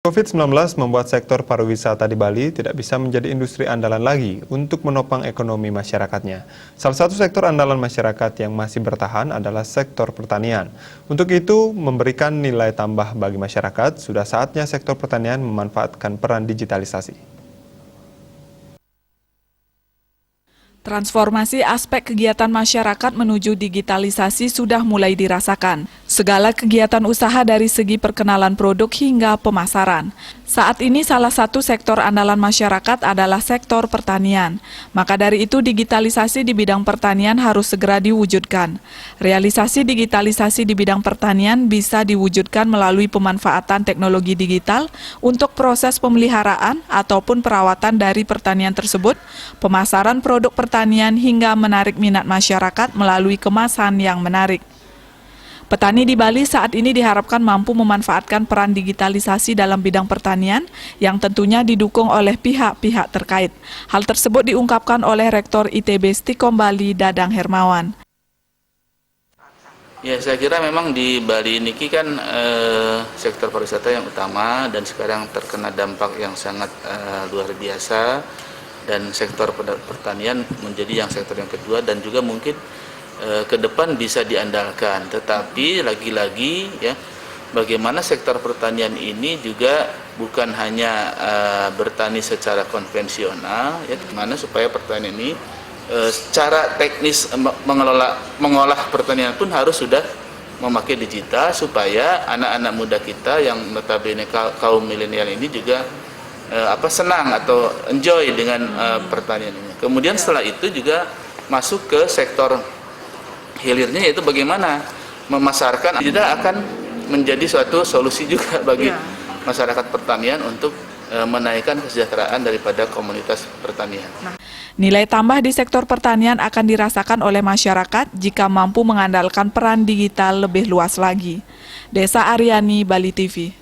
COVID-19 membuat sektor pariwisata di Bali tidak bisa menjadi industri andalan lagi untuk menopang ekonomi masyarakatnya. Salah satu sektor andalan masyarakat yang masih bertahan adalah sektor pertanian. Untuk itu, memberikan nilai tambah bagi masyarakat, sudah saatnya sektor pertanian memanfaatkan peran digitalisasi. Transformasi aspek kegiatan masyarakat menuju digitalisasi sudah mulai dirasakan. Segala kegiatan usaha dari segi perkenalan produk hingga pemasaran. Saat ini salah satu sektor andalan masyarakat adalah sektor pertanian. Maka dari itu digitalisasi di bidang pertanian harus segera diwujudkan. Realisasi digitalisasi di bidang pertanian bisa diwujudkan melalui pemanfaatan teknologi digital untuk proses pemeliharaan ataupun perawatan dari pertanian tersebut, pemasaran produk pertanian hingga menarik minat masyarakat melalui kemasan yang menarik. Petani di Bali saat ini diharapkan mampu memanfaatkan peran digitalisasi dalam bidang pertanian yang tentunya didukung oleh pihak-pihak terkait. Hal tersebut diungkapkan oleh Rektor ITB Stikom Bali, Dadang Hermawan. Ya, saya kira memang di Bali ini kan sektor pariwisata yang utama dan sekarang terkena dampak yang sangat luar biasa, dan sektor pertanian menjadi yang sektor yang kedua dan juga mungkin ke depan bisa diandalkan. Tetapi lagi-lagi ya, bagaimana sektor pertanian ini juga bukan hanya bertani secara konvensional, ya, gimana supaya pertanian ini secara teknis mengolah pertanian pun harus sudah memakai digital supaya anak-anak muda kita yang notabene kaum milenial ini juga senang atau enjoy dengan pertanian ini. Kemudian setelah itu juga masuk ke sektor hilirnya, yaitu bagaimana memasarkan. Tidak akan menjadi suatu solusi juga bagi masyarakat pertanian untuk menaikkan kesejahteraan daripada komunitas pertanian. Nilai tambah di sektor pertanian akan dirasakan oleh masyarakat jika mampu mengandalkan peran digital lebih luas lagi. Desa Aryani, Bali TV.